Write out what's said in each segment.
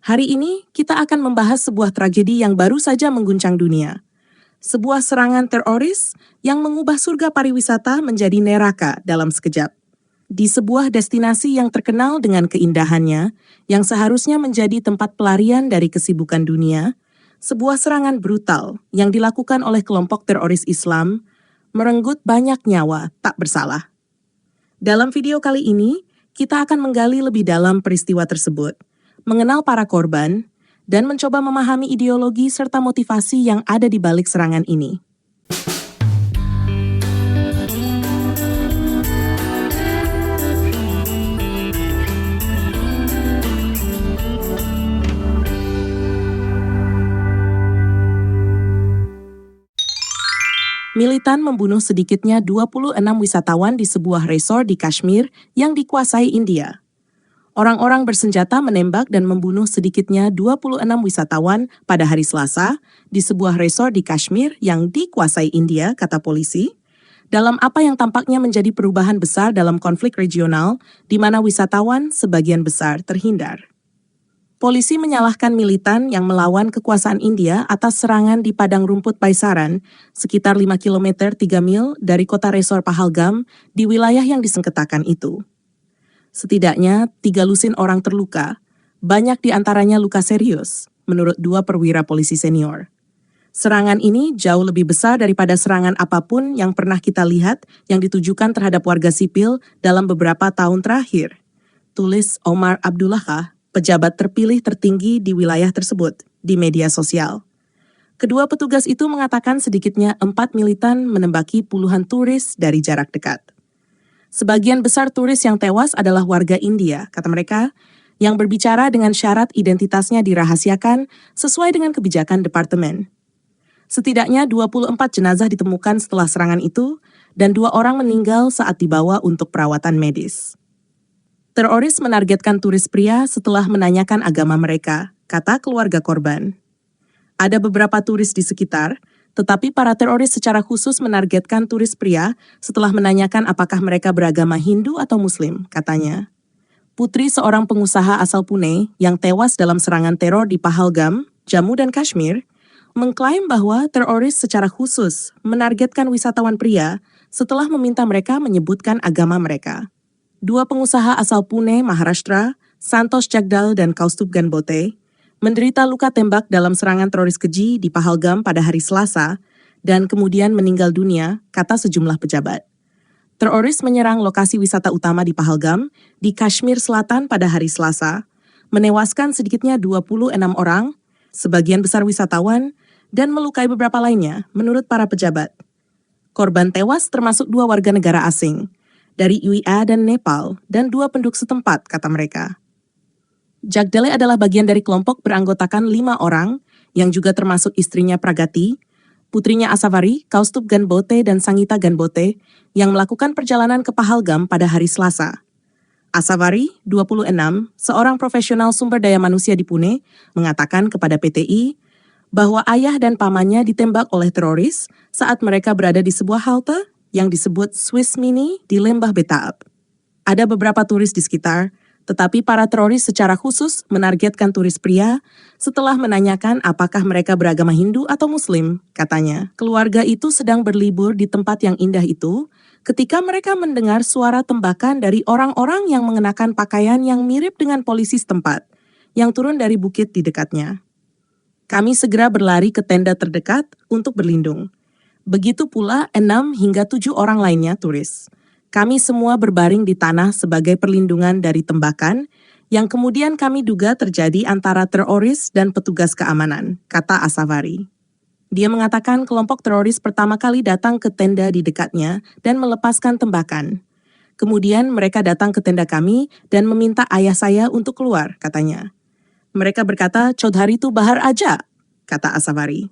Hari ini kita akan membahas sebuah tragedi yang baru saja mengguncang dunia. Sebuah serangan teroris yang mengubah surga pariwisata menjadi neraka dalam sekejap. Di sebuah destinasi yang terkenal dengan keindahannya, yang seharusnya menjadi tempat pelarian dari kesibukan dunia, sebuah serangan brutal yang dilakukan oleh kelompok teroris Islam merenggut banyak nyawa tak bersalah. Dalam video kali ini, kita akan menggali lebih dalam peristiwa tersebut, mengenal para korban, dan mencoba memahami ideologi serta motivasi yang ada di balik serangan ini. Militan membunuh sedikitnya 26 wisatawan di sebuah resort di Kashmir yang dikuasai India. Orang-orang bersenjata menembak dan membunuh sedikitnya 26 wisatawan pada hari Selasa di sebuah resort di Kashmir yang dikuasai India, kata polisi, dalam apa yang tampaknya menjadi perubahan besar dalam konflik regional di mana wisatawan sebagian besar terhindar. Polisi menyalahkan militan yang melawan kekuasaan India atas serangan di padang rumput Baisaran, sekitar 5 km 3 mil dari kota resort Pahalgam di wilayah yang disengketakan itu. Setidaknya 3 lusin orang terluka, banyak di antaranya luka serius, menurut 2 perwira polisi senior. Serangan ini jauh lebih besar daripada serangan apapun yang pernah kita lihat yang ditujukan terhadap warga sipil dalam beberapa tahun terakhir, tulis Omar Abdullahkah, pejabat terpilih tertinggi di wilayah tersebut, di media sosial. Kedua petugas itu mengatakan sedikitnya 4 militan menembaki puluhan turis dari jarak dekat. Sebagian besar turis yang tewas adalah warga India, kata mereka, yang berbicara dengan syarat identitasnya dirahasiakan sesuai dengan kebijakan departemen. Setidaknya 24 jenazah ditemukan setelah serangan itu, dan 2 orang meninggal saat dibawa untuk perawatan medis. Teroris menargetkan turis pria setelah menanyakan agama mereka, kata keluarga korban. Ada beberapa turis di sekitar, tetapi para teroris secara khusus menargetkan turis pria setelah menanyakan apakah mereka beragama Hindu atau Muslim, katanya. Putri seorang pengusaha asal Pune yang tewas dalam serangan teror di Pahalgam, Jammu dan Kashmir, mengklaim bahwa teroris secara khusus menargetkan wisatawan pria setelah meminta mereka menyebutkan agama mereka. 2 pengusaha asal Pune, Maharashtra, Santosh Jagdal dan Kaustubh Ganbote, menderita luka tembak dalam serangan teroris keji di Pahalgam pada hari Selasa dan kemudian meninggal dunia, kata sejumlah pejabat. Teroris menyerang lokasi wisata utama di Pahalgam, di Kashmir Selatan pada hari Selasa, menewaskan sedikitnya 26 orang, sebagian besar wisatawan, dan melukai beberapa lainnya, menurut para pejabat. Korban tewas termasuk 2 warga negara asing, dari UIA dan Nepal, dan 2 penduduk setempat, kata mereka. Jagdale adalah bagian dari kelompok beranggotakan 5 orang, yang juga termasuk istrinya Pragati, putrinya Asavari, Kaustubh Ganbote dan Sangita Ganbote, yang melakukan perjalanan ke Pahalgam pada hari Selasa. Asavari, 26, seorang profesional sumber daya manusia di Pune, mengatakan kepada PTI bahwa ayah dan pamannya ditembak oleh teroris saat mereka berada di sebuah halte yang disebut Swiss Mini di Lembah Betaab. Ada beberapa turis di sekitar, tetapi para teroris secara khusus menargetkan turis pria setelah menanyakan apakah mereka beragama Hindu atau Muslim, katanya. Keluarga itu sedang berlibur di tempat yang indah itu ketika mereka mendengar suara tembakan dari orang-orang yang mengenakan pakaian yang mirip dengan polisi setempat, yang turun dari bukit di dekatnya. Kami segera berlari ke tenda terdekat untuk berlindung. Begitu pula 6 hingga 7 orang lainnya turis. Kami semua berbaring di tanah sebagai perlindungan dari tembakan yang kemudian kami duga terjadi antara teroris dan petugas keamanan, kata Asavari. Dia mengatakan kelompok teroris pertama kali datang ke tenda di dekatnya dan melepaskan tembakan. Kemudian mereka datang ke tenda kami dan meminta ayah saya untuk keluar, katanya. Mereka berkata, "Chaudhary itu bahar aja," kata Asavari.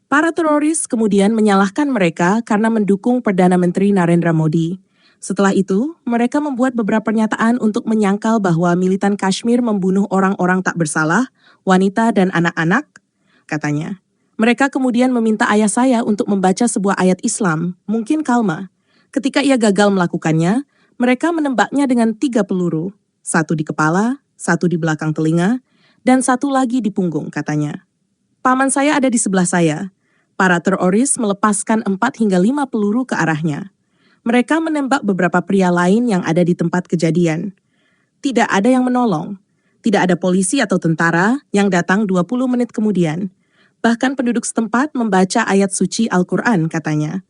Para teroris kemudian menyalahkan mereka karena mendukung Perdana Menteri Narendra Modi. Setelah itu, mereka membuat beberapa pernyataan untuk menyangkal bahwa militan Kashmir membunuh orang-orang tak bersalah, wanita dan anak-anak, katanya. Mereka kemudian meminta ayah saya untuk membaca sebuah ayat Islam, mungkin kalma. Ketika ia gagal melakukannya, mereka menembaknya dengan 3 peluru, 1 di kepala, satu di belakang telinga, dan satu lagi di punggung, katanya. Paman saya ada di sebelah saya. Para teroris melepaskan 4 hingga 5 peluru ke arahnya. Mereka menembak beberapa pria lain yang ada di tempat kejadian. Tidak ada yang menolong. Tidak ada polisi atau tentara yang datang 20 menit kemudian. Bahkan penduduk setempat membaca ayat suci Al-Quran, katanya.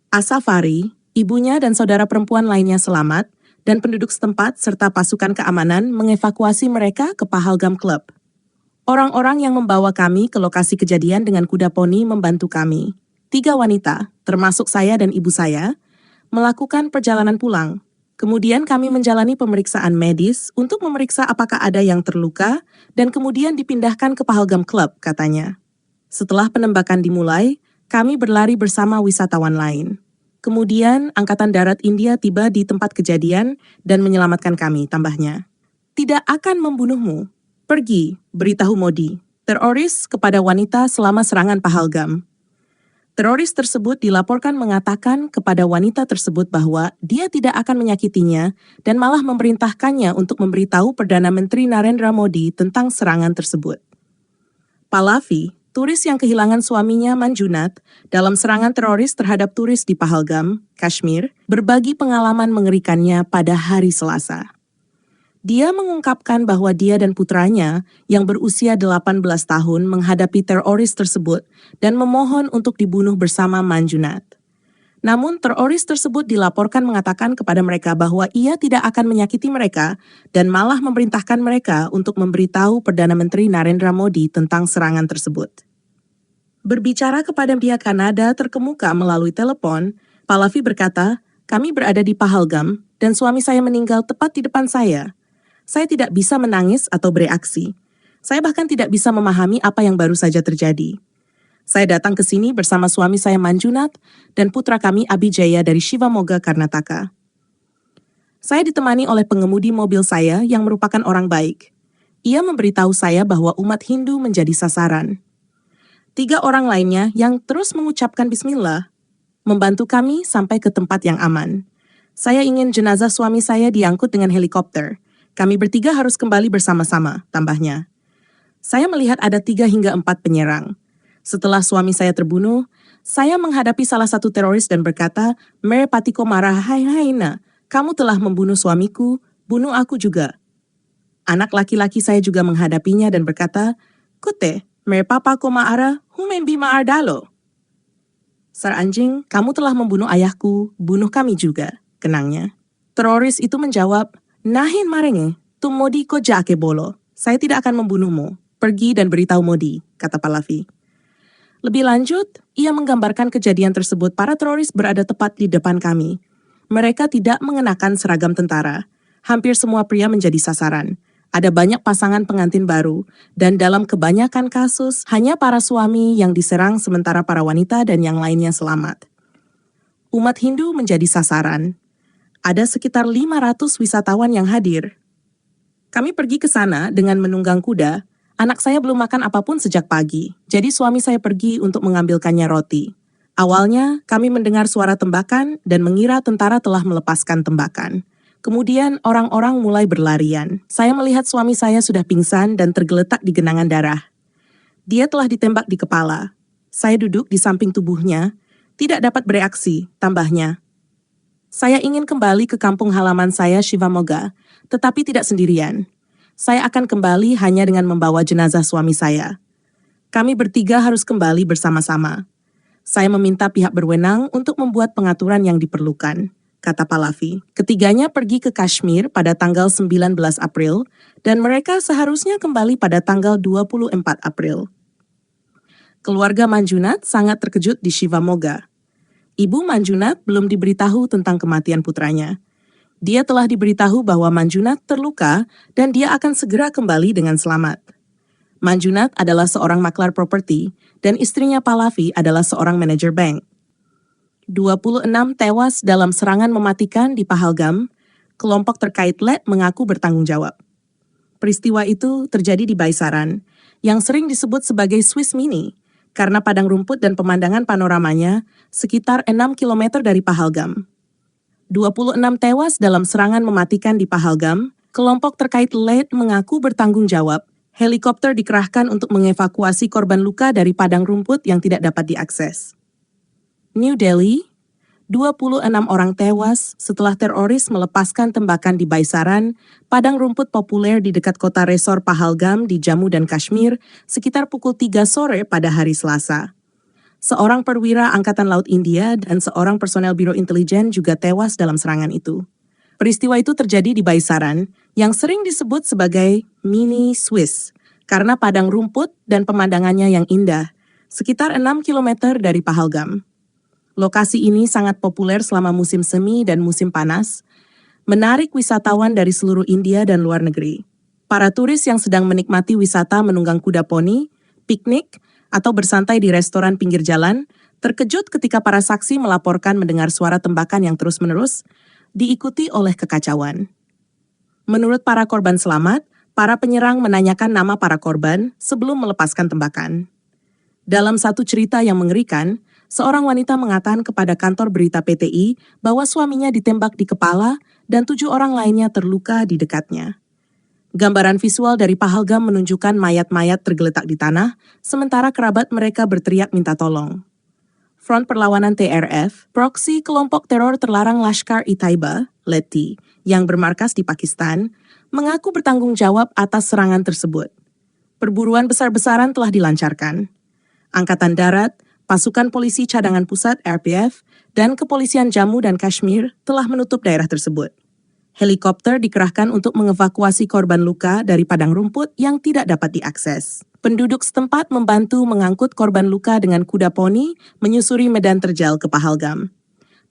Asafari, ibunya dan saudara perempuan lainnya selamat, dan penduduk setempat serta pasukan keamanan mengevakuasi mereka ke Pahalgam Club. Orang-orang yang membawa kami ke lokasi kejadian dengan kuda poni membantu kami. 3 wanita, termasuk saya dan ibu saya, melakukan perjalanan pulang. Kemudian kami menjalani pemeriksaan medis untuk memeriksa apakah ada yang terluka dan kemudian dipindahkan ke Pahalgam Club, katanya. Setelah penembakan dimulai, kami berlari bersama wisatawan lain. Kemudian, Angkatan Darat India tiba di tempat kejadian dan menyelamatkan kami, tambahnya. Tidak akan membunuhmu. Pergi, beritahu Modi. Teroris kepada wanita selama serangan Pahalgam. Teroris tersebut dilaporkan mengatakan kepada wanita tersebut bahwa dia tidak akan menyakitinya dan malah memerintahkannya untuk memberitahu Perdana Menteri Narendra Modi tentang serangan tersebut. Pallavi, turis yang kehilangan suaminya Manjunath dalam serangan teroris terhadap turis di Pahalgam, Kashmir, berbagi pengalaman mengerikannya pada hari Selasa. Dia mengungkapkan bahwa dia dan putranya yang berusia 18 tahun menghadapi teroris tersebut dan memohon untuk dibunuh bersama Manjunath. Namun teroris tersebut dilaporkan mengatakan kepada mereka bahwa ia tidak akan menyakiti mereka dan malah memerintahkan mereka untuk memberitahu Perdana Menteri Narendra Modi tentang serangan tersebut. Berbicara kepada pihak Kanada terkemuka melalui telepon, Pallavi berkata, "Kami berada di Pahalgam dan suami saya meninggal tepat di depan saya. Saya tidak bisa menangis atau bereaksi. Saya bahkan tidak bisa memahami apa yang baru saja terjadi. Saya datang ke sini bersama suami saya Manjunath dan putra kami Abhijaya dari Shivamoga, Karnataka. Saya ditemani oleh pengemudi mobil saya yang merupakan orang baik. Ia memberitahu saya bahwa umat Hindu menjadi sasaran. 3 orang lainnya yang terus mengucapkan bismillah membantu kami sampai ke tempat yang aman. Saya ingin jenazah suami saya diangkut dengan helikopter. Kami bertiga harus kembali bersama-sama, tambahnya. Saya melihat ada 3 hingga 4 penyerang. Setelah suami saya terbunuh, saya menghadapi salah satu teroris dan berkata, "Mere patiko marah, hai haina, kamu telah membunuh suamiku, bunuh aku juga." Anak laki-laki saya juga menghadapinya dan berkata, "Kute, mere papa ko maara, humembi maardalo." Sar anjing, kamu telah membunuh ayahku, bunuh kami juga, kenangnya. Teroris itu menjawab, "Nahin marenge, tum Modi ko jake bolo. Saya tidak akan membunuhmu. Pergi dan beritahu Modi," kata Pallavi. Lebih lanjut, ia menggambarkan kejadian tersebut para teroris berada tepat di depan kami. Mereka tidak mengenakan seragam tentara. Hampir semua pria menjadi sasaran. Ada banyak pasangan pengantin baru, dan dalam kebanyakan kasus, hanya para suami yang diserang sementara para wanita dan yang lainnya selamat. Umat Hindu menjadi sasaran. Ada sekitar 500 wisatawan yang hadir. Kami pergi ke sana dengan menunggang kuda. Anak saya belum makan apapun sejak pagi, jadi suami saya pergi untuk mengambilkannya roti. Awalnya, kami mendengar suara tembakan dan mengira tentara telah melepaskan tembakan. Kemudian, orang-orang mulai berlarian. Saya melihat suami saya sudah pingsan dan tergeletak di genangan darah. Dia telah ditembak di kepala. Saya duduk di samping tubuhnya, tidak dapat bereaksi, tambahnya. Saya ingin kembali ke kampung halaman saya Shivamoga, tetapi tidak sendirian. Saya akan kembali hanya dengan membawa jenazah suami saya. Kami bertiga harus kembali bersama-sama. Saya meminta pihak berwenang untuk membuat pengaturan yang diperlukan, kata Pallavi. Ketiganya pergi ke Kashmir pada tanggal 19 April dan mereka seharusnya kembali pada tanggal 24 April. Keluarga Manjunath sangat terkejut di Shivamoga. Ibu Manjunath belum diberitahu tentang kematian putranya. Dia telah diberitahu bahwa Manjunath terluka dan dia akan segera kembali dengan selamat. Manjunath adalah seorang maklar properti dan istrinya Pallavi adalah seorang manajer bank. 26 tewas dalam serangan mematikan di Pahalgam, kelompok terkait LED mengaku bertanggung jawab. Peristiwa itu terjadi di Baisaran, yang sering disebut sebagai Swiss Mini, karena padang rumput dan pemandangan panoramanya sekitar 6 km dari Pahalgam. 26 tewas dalam serangan mematikan di Pahalgam, Kelompok terkait Late mengaku bertanggung jawab. Helikopter dikerahkan untuk mengevakuasi korban luka dari padang rumput yang tidak dapat diakses. New Delhi, 26 orang tewas setelah teroris melepaskan tembakan di Baisaran, padang rumput populer di dekat kota resor Pahalgam di Jammu dan Kashmir, sekitar pukul 3 sore pada hari Selasa. Seorang perwira Angkatan Laut India dan seorang personel Biro Intelijen juga tewas dalam serangan itu. Peristiwa itu terjadi di Baisaran, yang sering disebut sebagai mini Swiss, karena padang rumput dan pemandangannya yang indah, sekitar 6 km dari Pahalgam. Lokasi ini sangat populer selama musim semi dan musim panas, menarik wisatawan dari seluruh India dan luar negeri. Para turis yang sedang menikmati wisata menunggang kuda poni, piknik, atau bersantai di restoran pinggir jalan, terkejut ketika para saksi melaporkan mendengar suara tembakan yang terus-menerus, diikuti oleh kekacauan. Menurut para korban selamat, para penyerang menanyakan nama para korban sebelum melepaskan tembakan. Dalam satu cerita yang mengerikan, seorang wanita mengatakan kepada kantor berita PTI bahwa suaminya ditembak di kepala dan 7 orang lainnya terluka di dekatnya. Gambaran visual dari Pahalgam menunjukkan mayat-mayat tergeletak di tanah, sementara kerabat mereka berteriak minta tolong. Front Perlawanan TRF, proksi kelompok teror terlarang Lashkar-e-Taiba, LETI, yang bermarkas di Pakistan, mengaku bertanggung jawab atas serangan tersebut. Perburuan besar-besaran telah dilancarkan. Angkatan Darat, pasukan polisi cadangan pusat RPF, dan kepolisian Jammu dan Kashmir telah menutup daerah tersebut. Helikopter dikerahkan untuk mengevakuasi korban luka dari padang rumput yang tidak dapat diakses. Penduduk setempat membantu mengangkut korban luka dengan kuda poni menyusuri medan terjal ke Pahalgam.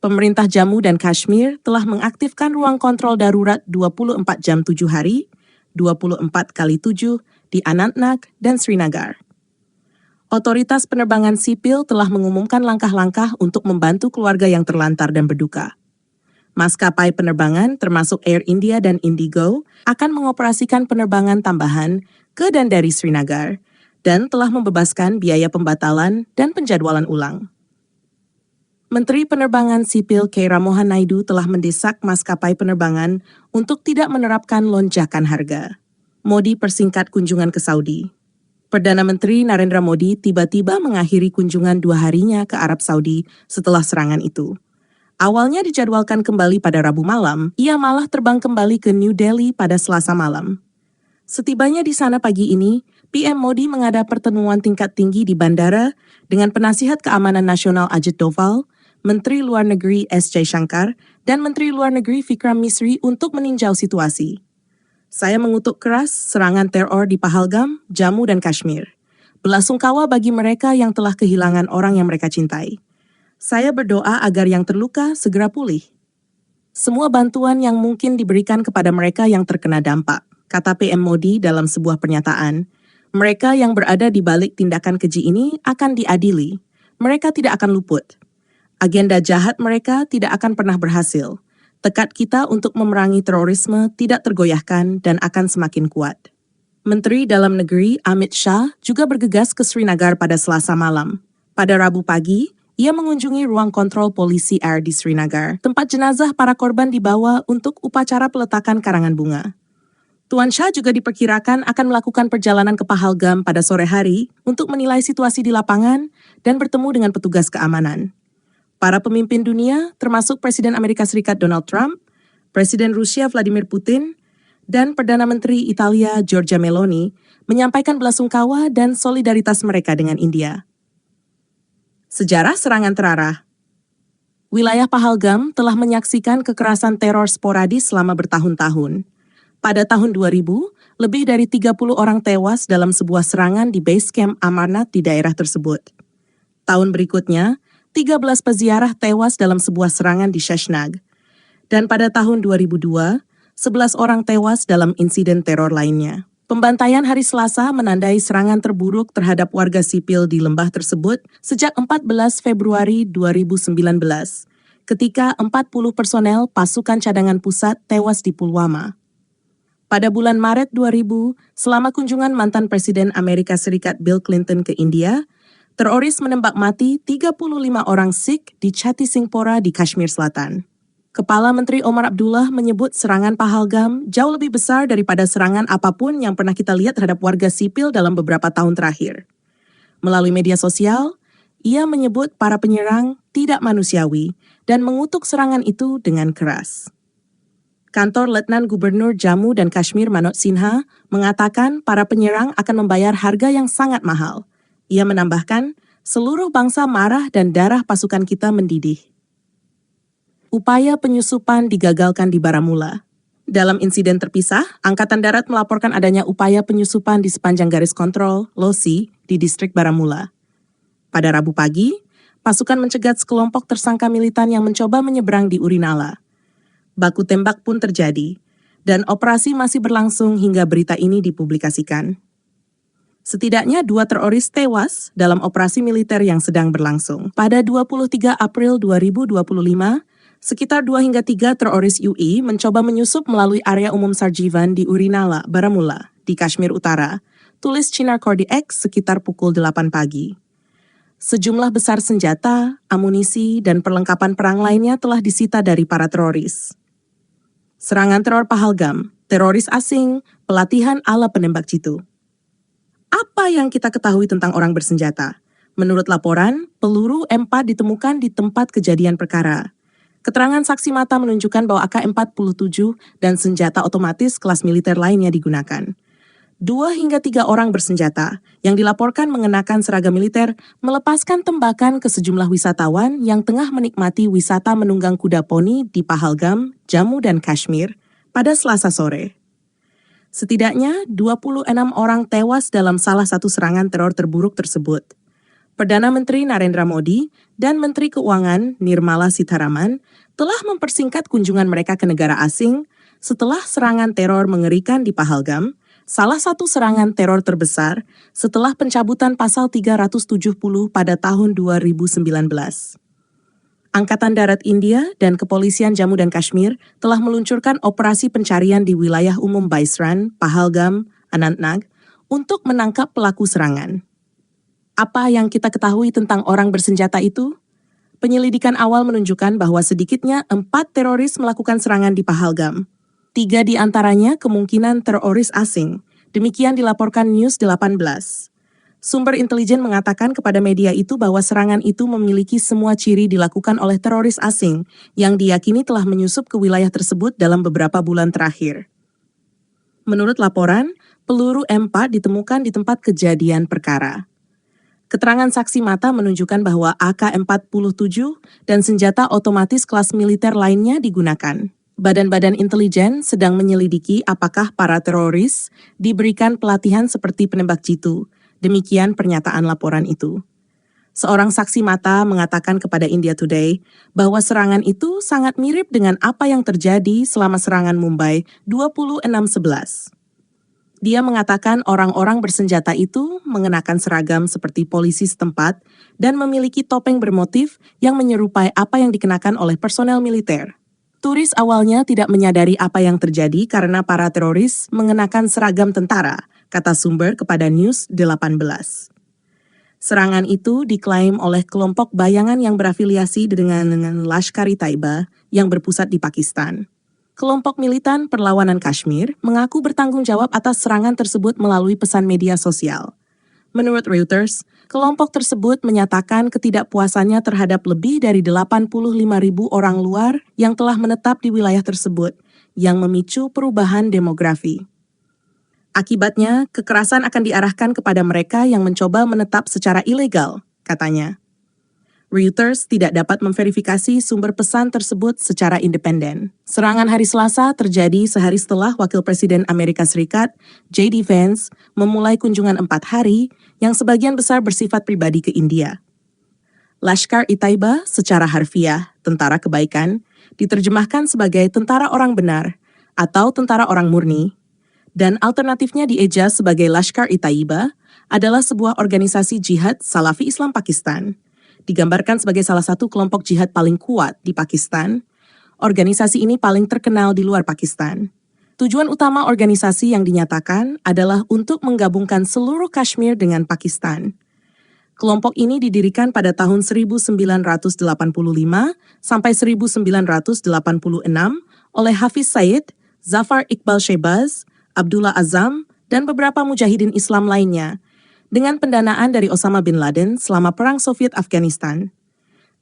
Pemerintah Jammu dan Kashmir telah mengaktifkan ruang kontrol darurat 24 jam 7 hari, 24 kali 7 di Anantnag dan Srinagar. Otoritas penerbangan sipil telah mengumumkan langkah-langkah untuk membantu keluarga yang terlantar dan berduka. Maskapai penerbangan termasuk Air India dan Indigo akan mengoperasikan penerbangan tambahan ke dan dari Srinagar dan telah membebaskan biaya pembatalan dan penjadwalan ulang. Menteri Penerbangan Sipil K. Ramohan Naidu telah mendesak maskapai penerbangan untuk tidak menerapkan lonjakan harga. Modi persingkat kunjungan ke Saudi. Perdana Menteri Narendra Modi tiba-tiba mengakhiri kunjungan 2 harinya ke Arab Saudi setelah serangan itu. Awalnya dijadwalkan kembali pada Rabu malam, ia malah terbang kembali ke New Delhi pada Selasa malam. Setibanya di sana pagi ini, PM Modi mengada pertemuan tingkat tinggi di bandara dengan Penasihat Keamanan Nasional Ajit Doval, Menteri Luar Negeri S. Jaishankar, dan Menteri Luar Negeri Vikram Misri untuk meninjau situasi. Saya mengutuk keras serangan teror di Pahalgam, Jammu dan Kashmir. Belasungkawa bagi mereka yang telah kehilangan orang yang mereka cintai. Saya berdoa agar yang terluka segera pulih. Semua bantuan yang mungkin diberikan kepada mereka yang terkena dampak, kata PM Modi dalam sebuah pernyataan. Mereka yang berada di balik tindakan keji ini akan diadili. Mereka tidak akan luput. Agenda jahat mereka tidak akan pernah berhasil. Tekad kita untuk memerangi terorisme tidak tergoyahkan dan akan semakin kuat. Menteri Dalam Negeri Amit Shah juga bergegas ke Srinagar pada Selasa malam. Pada Rabu pagi, ia mengunjungi ruang kontrol polisi air di Srinagar, tempat jenazah para korban dibawa untuk upacara peletakan karangan bunga. Tuan Shah juga diperkirakan akan melakukan perjalanan ke Pahalgam pada sore hari untuk menilai situasi di lapangan dan bertemu dengan petugas keamanan. Para pemimpin dunia, termasuk Presiden Amerika Serikat Donald Trump, Presiden Rusia Vladimir Putin, dan Perdana Menteri Italia Giorgia Meloni menyampaikan belasungkawa dan solidaritas mereka dengan India. Sejarah serangan terarah. Wilayah Pahalgam telah menyaksikan kekerasan teror sporadis selama bertahun-tahun. Pada tahun 2000, lebih dari 30 orang tewas dalam sebuah serangan di base camp Amarnath di daerah tersebut. Tahun berikutnya, 13 peziarah tewas dalam sebuah serangan di Sheshnag. Dan pada tahun 2002, 11 orang tewas dalam insiden teror lainnya. Pembantaian hari Selasa menandai serangan terburuk terhadap warga sipil di lembah tersebut sejak 14 Februari 2019, ketika 40 personel pasukan cadangan pusat tewas di Pulwama. Pada bulan Maret 2000, selama kunjungan mantan Presiden Amerika Serikat Bill Clinton ke India, teroris menembak mati 35 orang Sikh di Chhattisgarh di Kashmir Selatan. Kepala Menteri Omar Abdullah menyebut serangan Pahalgam jauh lebih besar daripada serangan apapun yang pernah kita lihat terhadap warga sipil dalam beberapa tahun terakhir. Melalui media sosial, ia menyebut para penyerang tidak manusiawi dan mengutuk serangan itu dengan keras. Kantor Letnan Gubernur Jammu dan Kashmir Manoj Sinha mengatakan para penyerang akan membayar harga yang sangat mahal. Ia menambahkan, seluruh bangsa marah dan darah pasukan kita mendidih. Upaya penyusupan digagalkan di Baramulla. Dalam insiden terpisah, Angkatan Darat melaporkan adanya upaya penyusupan di sepanjang garis kontrol, LOSI, di distrik Baramulla. Pada Rabu pagi, pasukan mencegat sekelompok tersangka militan yang mencoba menyeberang di Urinala. Baku tembak pun terjadi, dan operasi masih berlangsung hingga berita ini dipublikasikan. Setidaknya 2 teroris tewas dalam operasi militer yang sedang berlangsung. Pada 23 April 2025, sekitar 2 hingga 3 teroris UI mencoba menyusup melalui area umum Sarjivan di Urinala, Baramulla, di Kashmir Utara, tulis Chinar Cordy X sekitar pukul 8 pagi. Sejumlah besar senjata, amunisi, dan perlengkapan perang lainnya telah disita dari para teroris. Serangan teror Pahalgam, teroris asing, pelatihan ala penembak jitu. Apa yang kita ketahui tentang orang bersenjata? Menurut laporan, peluru M4 ditemukan di tempat kejadian perkara. Keterangan saksi mata menunjukkan bahwa AK-47 dan senjata otomatis kelas militer lainnya digunakan. 2 hingga 3 orang bersenjata yang dilaporkan mengenakan seragam militer melepaskan tembakan ke sejumlah wisatawan yang tengah menikmati wisata menunggang kuda poni di Pahalgam, Jammu dan Kashmir pada Selasa sore. Setidaknya 26 orang tewas dalam salah satu serangan teror terburuk tersebut. Perdana Menteri Narendra Modi dan Menteri Keuangan Nirmala Sitharaman telah mempersingkat kunjungan mereka ke negara asing setelah serangan teror mengerikan di Pahalgam, salah satu serangan teror terbesar setelah pencabutan pasal 370 pada tahun 2019. Angkatan Darat India dan Kepolisian Jammu dan Kashmir telah meluncurkan operasi pencarian di wilayah umum Baisran, Pahalgam, Anantnag untuk menangkap pelaku serangan. Apa yang kita ketahui tentang orang bersenjata itu? Penyelidikan awal menunjukkan bahwa sedikitnya 4 teroris melakukan serangan di Pahalgam. 3 di antaranya kemungkinan teroris asing. Demikian dilaporkan News 18. Sumber intelijen mengatakan kepada media itu bahwa serangan itu memiliki semua ciri dilakukan oleh teroris asing yang diyakini telah menyusup ke wilayah tersebut dalam beberapa bulan terakhir. Menurut laporan, peluru M4 ditemukan di tempat kejadian perkara. Keterangan saksi mata menunjukkan bahwa AK-47 dan senjata otomatis kelas militer lainnya digunakan. Badan-badan intelijen sedang menyelidiki apakah para teroris diberikan pelatihan seperti penembak jitu. Demikian pernyataan laporan itu. Seorang saksi mata mengatakan kepada India Today bahwa serangan itu sangat mirip dengan apa yang terjadi selama serangan Mumbai 26/11. Dia mengatakan orang-orang bersenjata itu mengenakan seragam seperti polisi setempat dan memiliki topeng bermotif yang menyerupai apa yang dikenakan oleh personel militer. Turis awalnya tidak menyadari apa yang terjadi karena para teroris mengenakan seragam tentara, kata sumber kepada News 18. Serangan itu diklaim oleh kelompok bayangan yang berafiliasi dengan Lashkar-e-Taiba yang berpusat di Pakistan. Kelompok militan perlawanan Kashmir mengaku bertanggung jawab atas serangan tersebut melalui pesan media sosial. Menurut Reuters, kelompok tersebut menyatakan ketidakpuasannya terhadap lebih dari 85.000 orang luar yang telah menetap di wilayah tersebut, yang memicu perubahan demografi. Akibatnya, kekerasan akan diarahkan kepada mereka yang mencoba menetap secara ilegal, katanya. Reuters tidak dapat memverifikasi sumber pesan tersebut secara independen. Serangan hari Selasa terjadi sehari setelah Wakil Presiden Amerika Serikat, J.D. Vance, memulai kunjungan 4 hari yang sebagian besar bersifat pribadi ke India. Lashkar-e-Taiba secara harfiah, tentara kebaikan, diterjemahkan sebagai tentara orang benar atau tentara orang murni, dan alternatifnya dieja sebagai Lashkar-e-Taiba adalah sebuah organisasi jihad Salafi Islam Pakistan. Digambarkan sebagai salah satu kelompok jihad paling kuat di Pakistan, organisasi ini paling terkenal di luar Pakistan. Tujuan utama organisasi yang dinyatakan adalah untuk menggabungkan seluruh Kashmir dengan Pakistan. Kelompok ini didirikan pada tahun 1985 sampai 1986 oleh Hafiz Said, Zafar Iqbal Shehbaz, Abdullah Azzam, dan beberapa mujahidin Islam lainnya, dengan pendanaan dari Osama bin Laden selama Perang Soviet Afghanistan.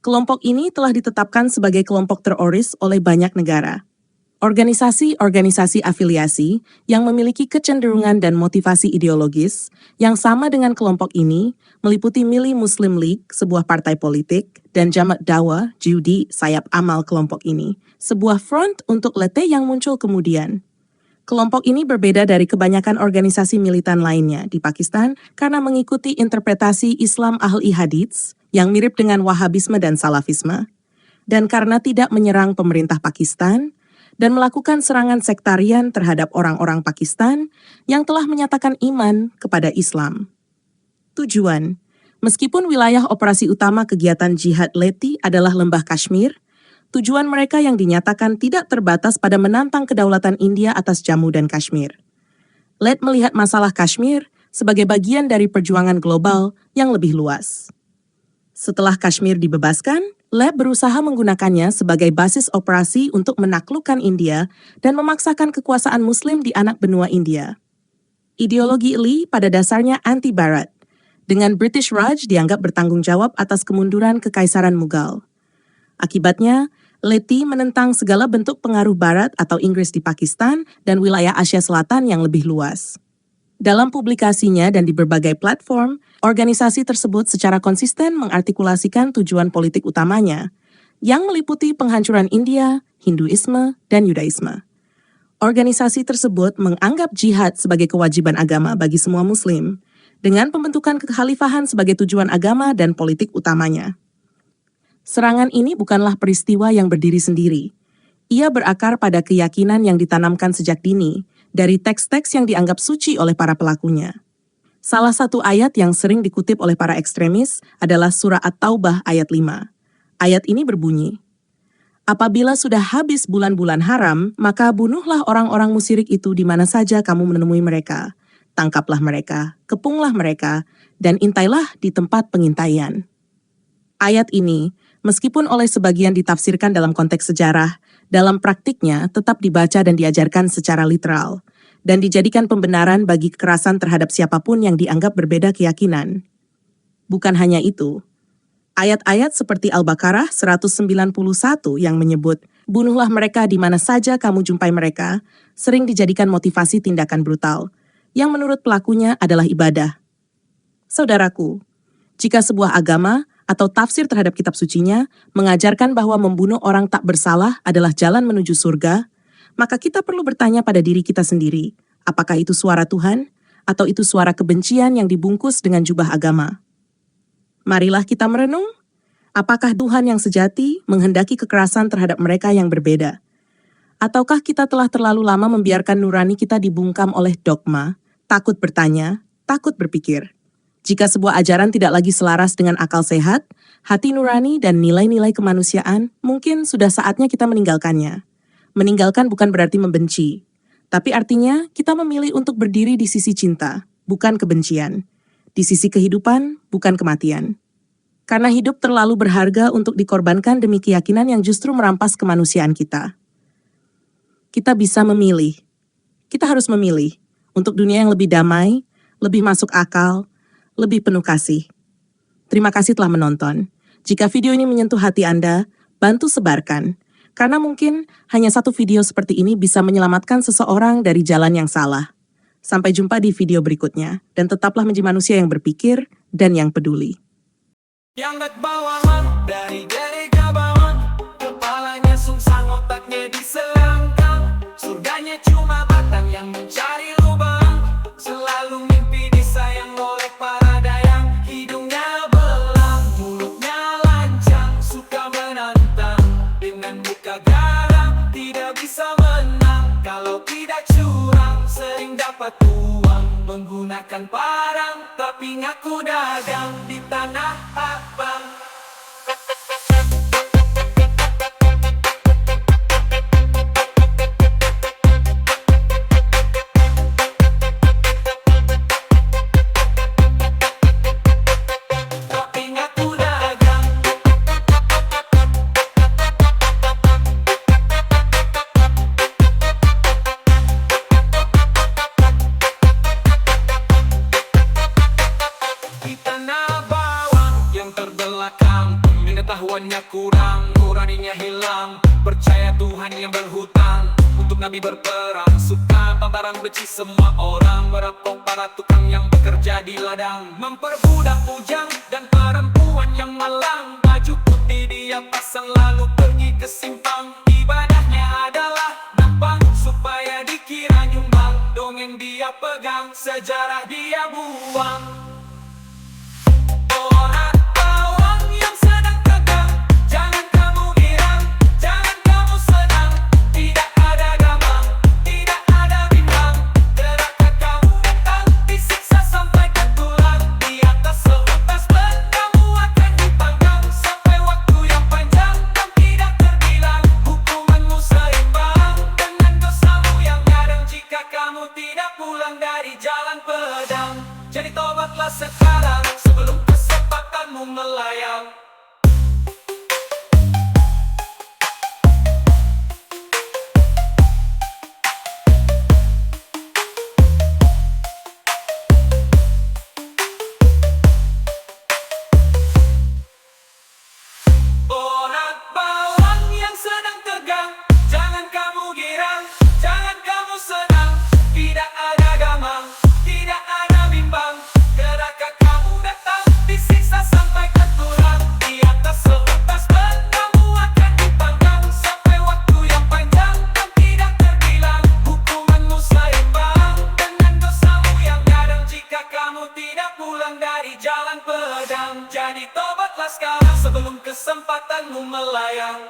Kelompok ini telah ditetapkan sebagai kelompok teroris oleh banyak negara. Organisasi-organisasi afiliasi yang memiliki kecenderungan dan motivasi ideologis yang sama dengan kelompok ini meliputi Milli Muslim League, sebuah partai politik, dan Jamaat Dakwah, Judi, sayap amal kelompok ini, sebuah front untuk Lete yang muncul kemudian. Kelompok ini berbeda dari kebanyakan organisasi militan lainnya di Pakistan karena mengikuti interpretasi Islam Ahli Hadits yang mirip dengan Wahhabisme dan Salafisme, dan karena tidak menyerang pemerintah Pakistan, dan melakukan serangan sektarian terhadap orang-orang Pakistan yang telah menyatakan iman kepada Islam. Tujuan: meskipun wilayah operasi utama kegiatan jihad Leti adalah Lembah Kashmir, tujuan mereka yang dinyatakan tidak terbatas pada menantang kedaulatan India atas Jammu dan Kashmir. Let melihat masalah Kashmir sebagai bagian dari perjuangan global yang lebih luas. Setelah Kashmir dibebaskan, Leb berusaha menggunakannya sebagai basis operasi untuk menaklukkan India dan memaksakan kekuasaan Muslim di anak benua India. Ideologi Lee pada dasarnya anti-Barat, dengan British Raj dianggap bertanggung jawab atas kemunduran Kekaisaran Mughal. Akibatnya, Leti menentang segala bentuk pengaruh Barat atau Inggris di Pakistan dan wilayah Asia Selatan yang lebih luas. Dalam publikasinya dan di berbagai platform, organisasi tersebut secara konsisten mengartikulasikan tujuan politik utamanya, yang meliputi penghancuran India, Hinduisme, dan Yudaisme. Organisasi tersebut menganggap jihad sebagai kewajiban agama bagi semua Muslim, dengan pembentukan kekhalifahan sebagai tujuan agama dan politik utamanya. Serangan ini bukanlah peristiwa yang berdiri sendiri. Ia berakar pada keyakinan yang ditanamkan sejak dini, dari teks-teks yang dianggap suci oleh para pelakunya. Salah satu ayat yang sering dikutip oleh para ekstremis adalah surah At-Taubah ayat 5. Ayat ini berbunyi, "Apabila sudah habis bulan-bulan haram, maka bunuhlah orang-orang musyrik itu di mana saja kamu menemui mereka. Tangkaplah mereka, kepunglah mereka, dan intailah di tempat pengintaian." Ayat ini, meskipun oleh sebagian ditafsirkan dalam konteks sejarah, dalam praktiknya tetap dibaca dan diajarkan secara literal, dan dijadikan pembenaran bagi kekerasan terhadap siapapun yang dianggap berbeda keyakinan. Bukan hanya itu, ayat-ayat seperti Al-Baqarah 191 yang menyebut, "Bunuhlah mereka di mana saja kamu jumpai mereka," sering dijadikan motivasi tindakan brutal, yang menurut pelakunya adalah ibadah. Saudaraku, jika sebuah agama atau tafsir terhadap kitab sucinya mengajarkan bahwa membunuh orang tak bersalah adalah jalan menuju surga, maka kita perlu bertanya pada diri kita sendiri, apakah itu suara Tuhan atau itu suara kebencian yang dibungkus dengan jubah agama? Marilah kita merenung, apakah Tuhan yang sejati menghendaki kekerasan terhadap mereka yang berbeda? Ataukah kita telah terlalu lama membiarkan nurani kita dibungkam oleh dogma, takut bertanya, takut berpikir? Jika sebuah ajaran tidak lagi selaras dengan akal sehat, hati nurani dan nilai-nilai kemanusiaan, mungkin sudah saatnya kita meninggalkannya. Meninggalkan bukan berarti membenci, tapi artinya kita memilih untuk berdiri di sisi cinta, bukan kebencian. Di sisi kehidupan, bukan kematian. Karena hidup terlalu berharga untuk dikorbankan demi keyakinan yang justru merampas kemanusiaan kita. Kita bisa memilih. Kita harus memilih untuk dunia yang lebih damai, lebih masuk akal, lebih penuh kasih. Terima kasih telah menonton. Jika video ini menyentuh hati Anda, bantu sebarkan. Karena mungkin hanya satu video seperti ini bisa menyelamatkan seseorang dari jalan yang salah. Sampai jumpa di video berikutnya, dan tetaplah menjadi manusia yang berpikir dan yang peduli. Yang bawahan dari gabawan, kepalanya sungsang, otaknya diselangkang. Surganya cuma batang yang mencari lubang, selalu mimpi disayang oleh para dayang. Hidungnya belang, mulutnya lancang, suka menantang, dengan muka garang, tidak bisa menang. Kalau tidak curang, sering dapat uang, menggunakan parang, tapi ngaku dagang di tanah abang. kemampuannya kurang, nuraninya hilang. Percaya Tuhan yang berhutang untuk nabi berperang. Suka barang benci semua orang, merapok para tukang yang bekerja di ladang. Memperbudak bujang dan perempuan yang malang. Baju putih dia pasang lalu pergi ke simpang. Ibadahnya adalah nampang supaya dikira nyumbang. Dongeng dia pegang, sejarah dia buang. Orang bawang yang sedang tegang, jangan kamu girang, jangan kamu senang. Tidak ada gamang, tidak ada bimbang. Gerakan kamu datang, disiksa sampai ke tulang. Di atas seutas ban, kamu akan dipanggang sampai waktu yang panjang dan tidak terbilang. Hukumanmu seimbang dengan dosamu yang kadang. Jika kamu tidak pulang dari jalan pedang, jadi tobatlah sekarang sebelum kesempatanmu melayang. Borak bawang yang sedang tegang, jangan kamu girang, jangan kamu senang. Tidak ada gamang, tidak ada bimbang. Gerakan kamu datang, disiksa sampai ke tulang. Di atas seutas ban, kamu akan dipanggang sampai waktu yang panjang dan tidak terbilang. Hukumanmu seimbang dengan dosamu yang kadang. Jika kamu tidak pulang dari jalan pedang, jadi tobatlah sekarang sebelum kesempatanmu melayang.